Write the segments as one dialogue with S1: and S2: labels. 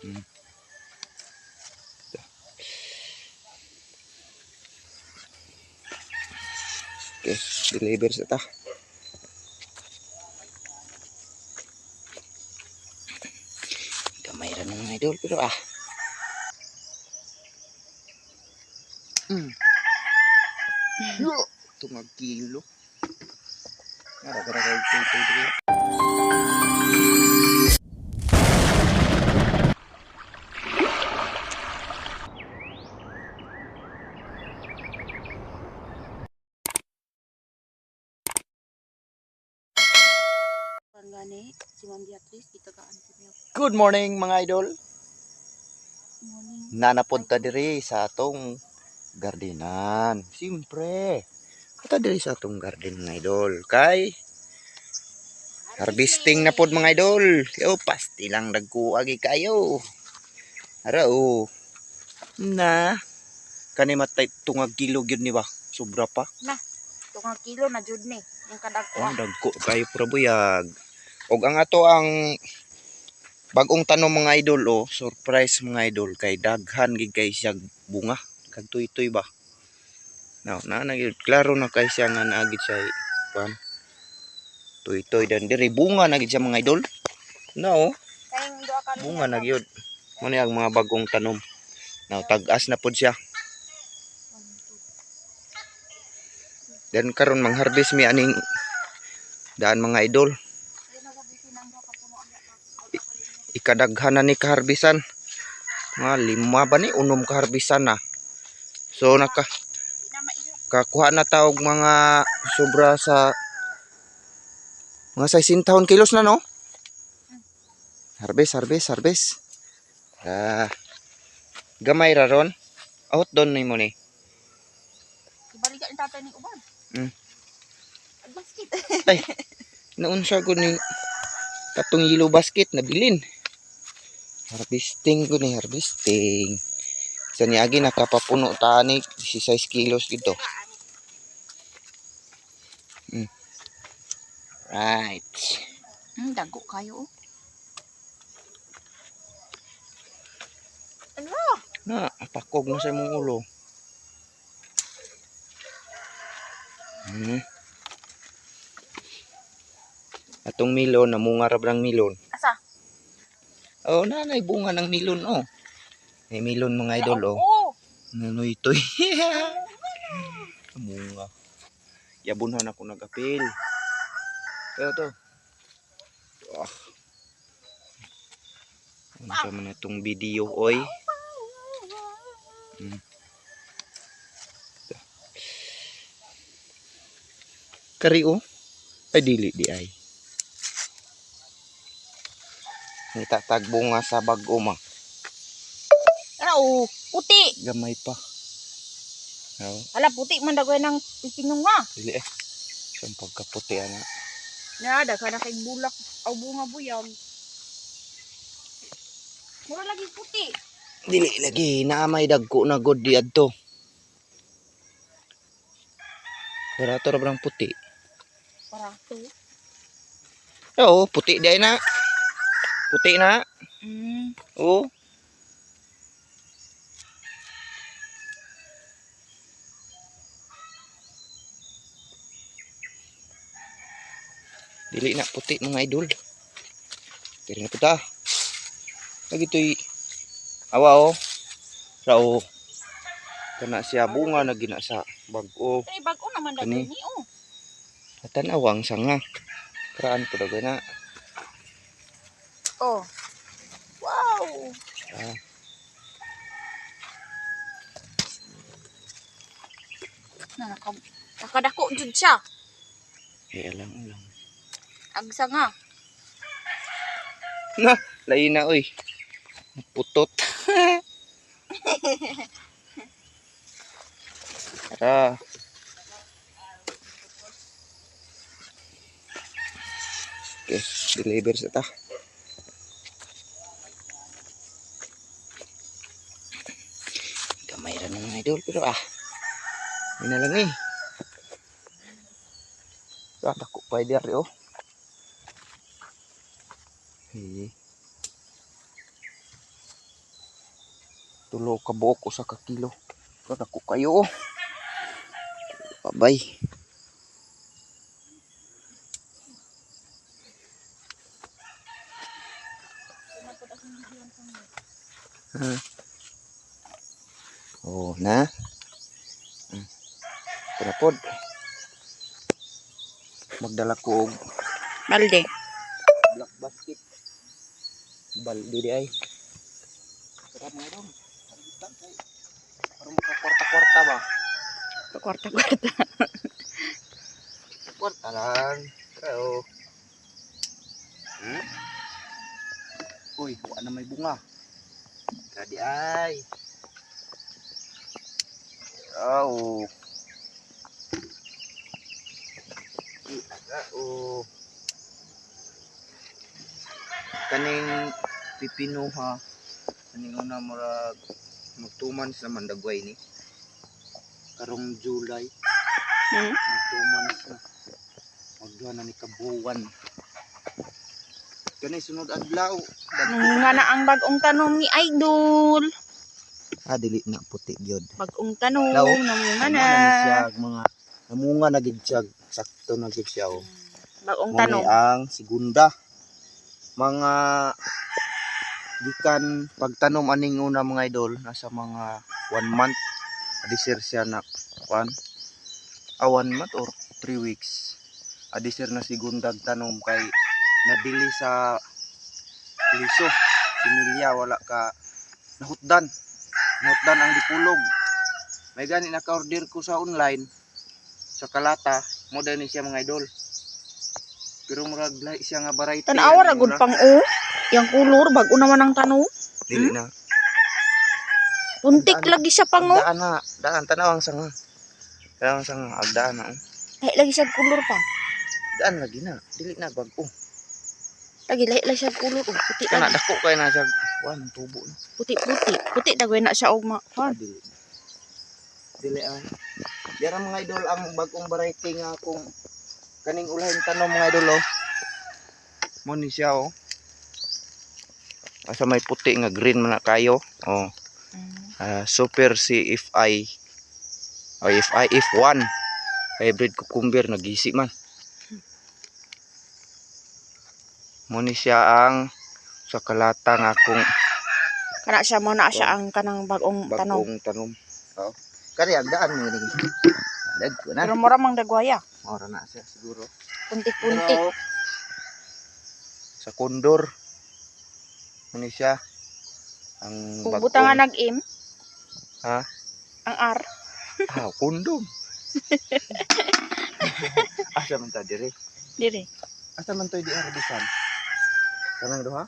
S1: Hmm. Okay, deliver sa ta. Kamay ra ng idol pero Yo, tungag kilo. Gara-gara kay dito. Good morning mga idol. Nanapod ta diri sa atong gardenan. Siyempre, kata diri sa atong garden mga idol. Kay harvesting na pod mga idol. Yo, pasti lang nagkuagi kayo. Ara na kani matay tungag kilo gyud ni ba? Sobra pa.
S2: Na, tungag kilo na jud ni. Yung kadagko.
S1: Oh, dagko kayo prabuyag. Og ang ato ang bagong tanom mga idol surprise mga idol kay daghan gid kay siya bunga. Kag tuy-tuy ba? Now, na gyud klaro na kay siya nga naagid siya pan. Tuy-tuy dan diri bunga na gid siya mga idol. No,
S2: Kayong duha ka
S1: bunga na gyud. Mo ni ang mga bagong tanom. Now, tag-as na pod siya. Dan karon mangharvest mi aning daan mga idol. Ikadaghan na ni kaharbisan. Mga 5 ba ni unom kaharbisan na. So kakuha na taog mga sobra sa mga 60 kilos na no. Harvest. Gamay ra ron. Out doon ni mo ni.
S2: Ibalikan ni tatay ni uban. Basket.
S1: Ay, naunsa ko ni katong yellow basket na bilin. Harvesting. Sa niagi nakapapuno ta ni 16 kilos dito. Right.
S2: Dago kayo Ano?
S1: Na, pakog na sa mong ulo. Atong milon, namunga ra brang milon.
S2: Asa?
S1: Oh, nanay bunga ng milon May milon mga idol Nanoy itoy. Namunga. Yabunhan ako nagapil. Pero to. Ano sa man itong video oy. Kari ay dili di ay. Nitatag bunga sa bag-o ma.
S2: Ano puti.
S1: Gamay pa.
S2: Ala puti man dagoy nang pipinong nga.
S1: Dili Saan pagkaputi ana.
S2: Nada ka na kay bulak aw bunga buyag. Mura lagi puti.
S1: Dili lagi naamay dagko na god di adto. Barato ra brang puti.
S2: Parato.
S1: Oo, puti di ay na. Puti na. Oo. Dili na puti mga idol. Dili na puta. Lagi to'y awa Sao. Kana siya bunga na gina sa bag-o.
S2: Kay bag-o naman dagoy ni
S1: Natanawang sanga. Karaan po dagoy na.
S2: Wow. Nakadako jud siya.
S1: Alang.
S2: Agsa nga.
S1: Na, lain na oy. Putot. Tara. Okay, deliver sa ta. Kamay ra ng idol pero yun na lang dako pa diri Tulo ka buok usa ka kilo. Kadako kayo. Babay. Oh, na. Pinapod. Magdala ko og
S2: Balde.
S1: black basket. Baldi di ay. Sarap nga ron. Parang makakwarta-kwarta ba?
S2: Kwarta-kwarta.
S1: Kwarta lang. Pero, uy, kuha na may bunga. Kadi ay. Oh. Oh. Kaning pipino ha. Kaning una murag magtuman sa mandagway ni. Karong July. Magtuman sa. Magduha na ni kabuwan. Kani sunod adlaw.
S2: Nga na ang bagong tanom ni Idol.
S1: Dili na puti gyud.
S2: Bagong tanom.
S1: Law.
S2: Namunga na.
S1: Mga namunga na gid siya. Sakto na gid siya oh.
S2: Bagong
S1: Muna
S2: tanom.
S1: ang segunda. Mga gikan pagtanom aning una mga idol nasa mga 1 month. Adisir siya na 1 month or 3 weeks. Adisir na segundag tanom kay nabili sa liso. Similya wala ka nahutdan. Nahutdan ang dipulog. May gani naka-order ko sa online sa Kalata. Mo ni siya mga idol. Pero murag lahi siya nga variety.
S2: Tanawa ra gud pang o. Yang kulor bago naman ang tanom.
S1: Dili na.
S2: Puntik lagi siya pang o.
S1: Daan na, daan tanawang sanga. Tanawang sanga agdaan na.
S2: Lahi lagi siya kulor pa.
S1: Daan lagi na, dili na bago.
S2: Lagi lahi lagi siya kulor. Puti
S1: Kana
S2: lagi.
S1: dako kay na siya, wan tubo na.
S2: Puti-puti. Puti dagway na siya og
S1: Dili. Dili ay. Dira mga idol ang bagong variety nga akong kaning ulahin tanom mga idol oh. Mo ni siya oh. Asa may puti nga green man na kayo. Oh. Super CFI. O F1. Hybrid cucumber nagisi man. Mo ni siya ang sa Kalata nga akong
S2: Kana siya mo na siya ang kanang bagong tanom.
S1: bagong tanom. Oh. Kani agdaan mo ni. Dagko na.
S2: Pero mura mang dagwaya.
S1: Ora na siya siguro.
S2: Puntik-puntik.
S1: Pero, sa kondor. Ano siya? Ang
S2: Kung buta nga nag-im.
S1: Ha?
S2: Ang R.
S1: Kondom. Asa man ta dire?
S2: Dire.
S1: Asa man to di arabisan? Kanang duha?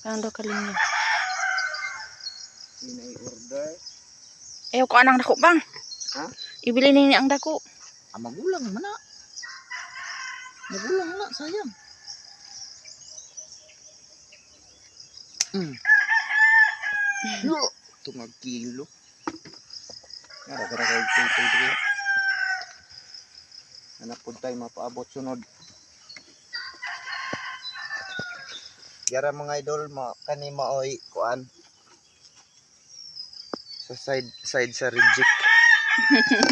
S2: Kanang daw kalinya.
S1: Inay order.
S2: Ayaw ko anang dako bang.
S1: Ha?
S2: Ibili ni ang dako.
S1: Magulang man na. Magulang na sayang. Yo, tungag kilo. Gara-gara kay tutoy dire. Anak pud tay mapaabot sunod. Yara mga idol kani maoy kuan. Sa side sa reject.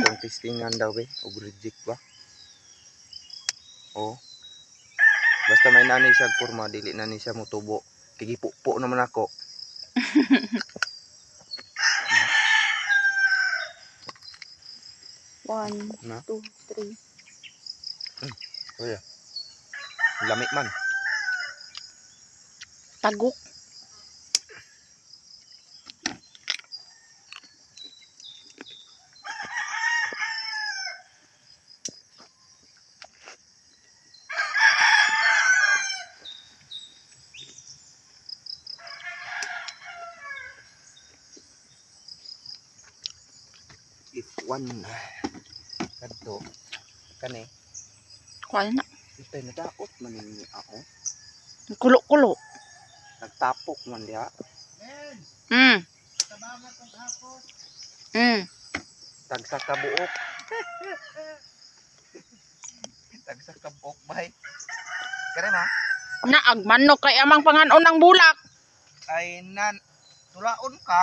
S1: Itong testingan daw be, og reject ba? Oh. Basta may nanay siya porma, dili na ni siya motubo. Tigipupo naman ako.
S2: One,
S1: Na?
S2: 2, 3.
S1: Oh yeah. Lamig man.
S2: Tagok.
S1: If one kadto kani
S2: Kuha na.
S1: itay nadaot man ni ako.
S2: Kulo-kulo.
S1: Nagtapok man diha. Tagsa ka buok. Tagsa ka buok bay. Kare ma?
S2: Naag manok kay amang panganon ng bulak.
S1: Ay nan Tulaon ka.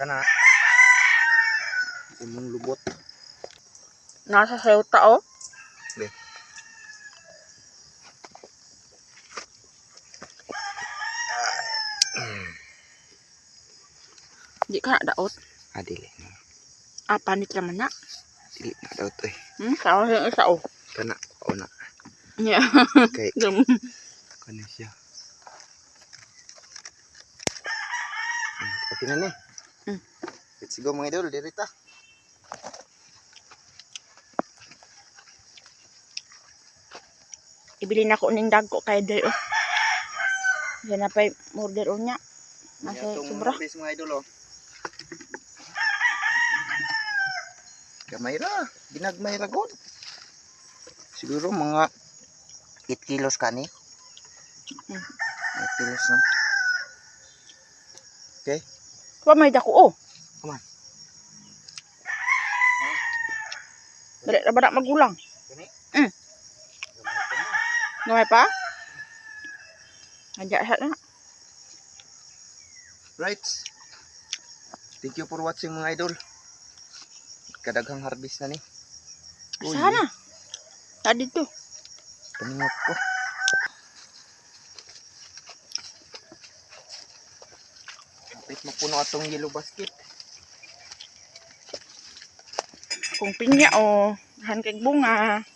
S1: Kana. Imong lubot.
S2: Nasa sayo tao.
S1: Be.
S2: Di ka na daot.
S1: Adili.
S2: Panit naman na.
S1: Dili na daw to eh.
S2: Sao yung isa oh.
S1: Kana. O na.
S2: Yeah.
S1: Okay. Kana siya. Okay na ni. Let's go mga idol. Dirita.
S2: Ibili na ko ning dagko kay day oh. Yan na pa order o niya. Nasa sobra.
S1: Mabis mga idol oh. Gamay ra. Ginagmay ra god. Siguro mga 8 kilos kani. 8 kilos na. Okay.
S2: Pa may dako oh.
S1: Come on.
S2: Dali ra ba na magulang?
S1: Kani?
S2: Gamay pa? Aja sa na.
S1: Right. Thank you for watching mga idol. Kadaghang harvest na ni. Uy,
S2: Sana. Tadi to.
S1: Paningot ko. Kapit mapuno atong yellow basket.
S2: Kung pinya oh. Han kay bunga.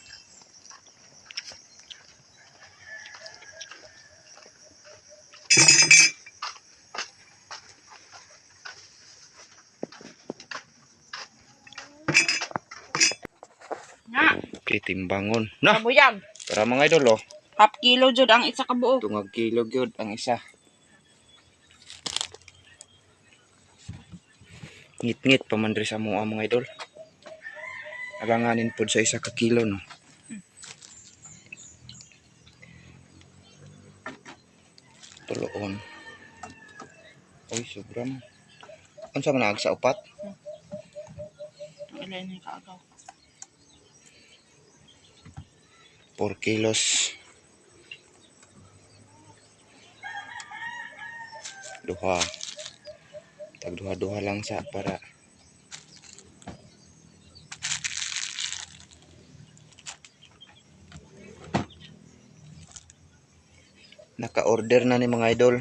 S2: Na.
S1: Okay, timbangon. Na,
S2: Kabuyag.
S1: para mga idol oh.
S2: Half kilo jud ang isa ka buok.
S1: Tungag kilo gyud ang isa. Ngit-ngit pa man diri sa mua mga idol. Alanganin pod sa isa ka kilo no. Tuloon. Oy, sobra man. Unsa man ag sa upat?
S2: Ilay ni kaagaw.
S1: 4 kilos. Duha. Tag duha-duha lang sa para naka-order na ni mga idol.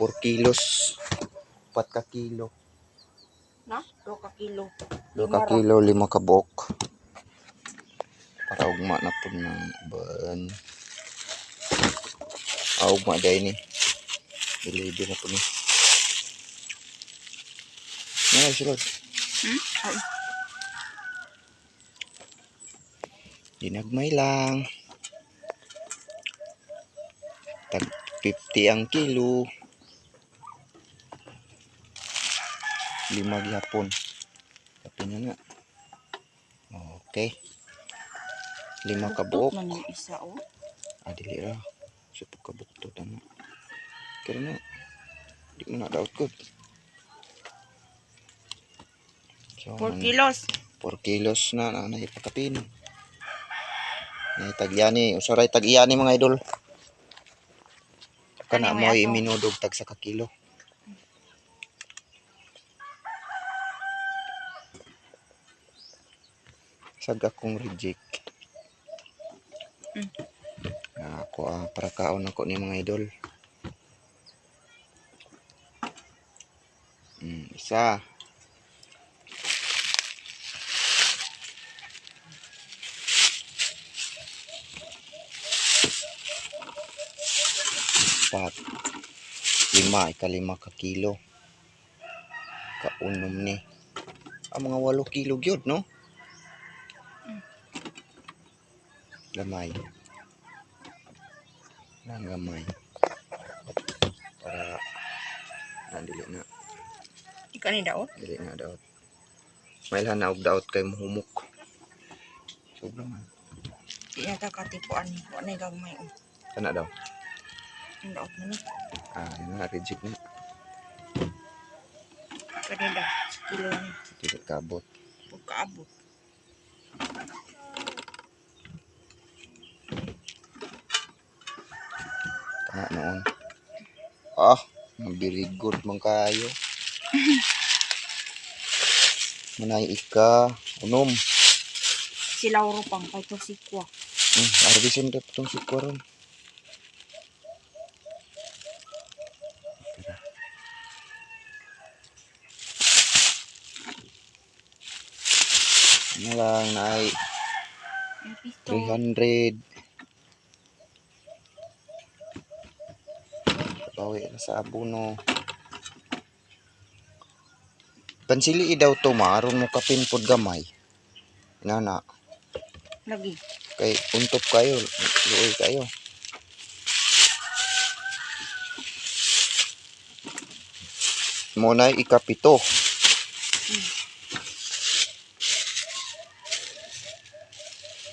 S1: 4 kilos. 4 ka kilo.
S2: Na? 2 ka kilo.
S1: 2 ka kilo, 5 ka buok. Para ugma na po ng ban. Ugma day ni. Deliver na po ni. Ano sila?
S2: Ay.
S1: Dinagmay lang. Tag 50 ang kilo. 5 gyapon. Tapi na nga. Okay. 5 ka buok.
S2: Man yung isa oh.
S1: Dili ra. Sa pagkabuktot ano. Kaya na. Di mo na daot ko. So,
S2: 4 kilos.
S1: 4 kilos na naipakapin. Tagyani. Usaray tagyani mga idol. Kana mo iminudog tag sa kakilo. Sag akong reject. Ako para kaon ako ni mga idol. Isa. Pat. 5, ika-5 ka kilo. Kaunom ni. Mga 8 kilo gyud no? Gamay. Nang gamay. Para nandili na.
S2: Ika ni daot.
S1: Dili na daot. Mailhan na og daot kay muhumok. Sobra man.
S2: Di na katipuan ni. Wa na gagmay oh.
S1: Kana daw.
S2: Ang daot na ni.
S1: Yun na reject na.
S2: Kanida. Kilo ni.
S1: Dili kabot.
S2: Huwag kaabot.
S1: Na noon. Ah, very good man kayo. Manay ika, unom.
S2: Si Lauro pang kay to si Kwa.
S1: Arbisin ka itong sukwaron. Ano lang na ay
S2: Ang pisto.
S1: 300. Bawi na sa abono. Pansili daw to maaron mo kapinpod gamay. Nana,
S2: Lagi.
S1: kay untop kayo, luoy kayo. Muna ikapito.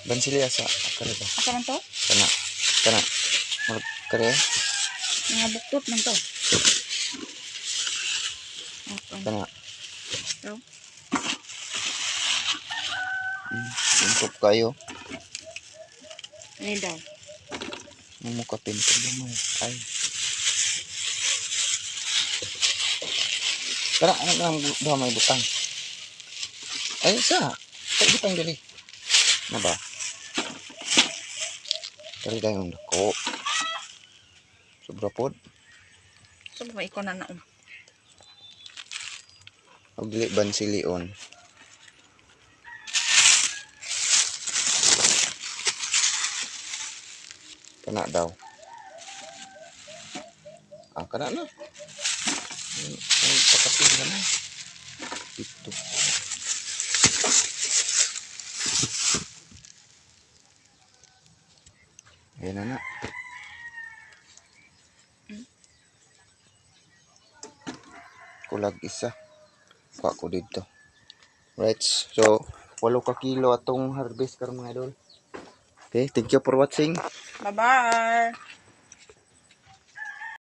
S1: Bansili asa kare ba?
S2: Asa man to?
S1: Kana. Kana. Kare.
S2: Mga buktot man to. Okay.
S1: Kana.
S2: So,
S1: Untop kayo.
S2: ano daw?
S1: Mo kapinpod gamay. Ay. Tara, ano lang daw may butang. Ay, sa. Kay butang dali. Na ba? Kari tayong dako. Sobra pod.
S2: So, maikon na naon.
S1: Og dili bansilion. Kana daw. Ah, kana na. Ay, pakapin na na. Ito. Ayan na na. Kulag isa. Kuha ko dito. Right. So, 8 ka kilo atong harvest karon mga idol. Okay, thank you for watching.
S2: Bye-bye!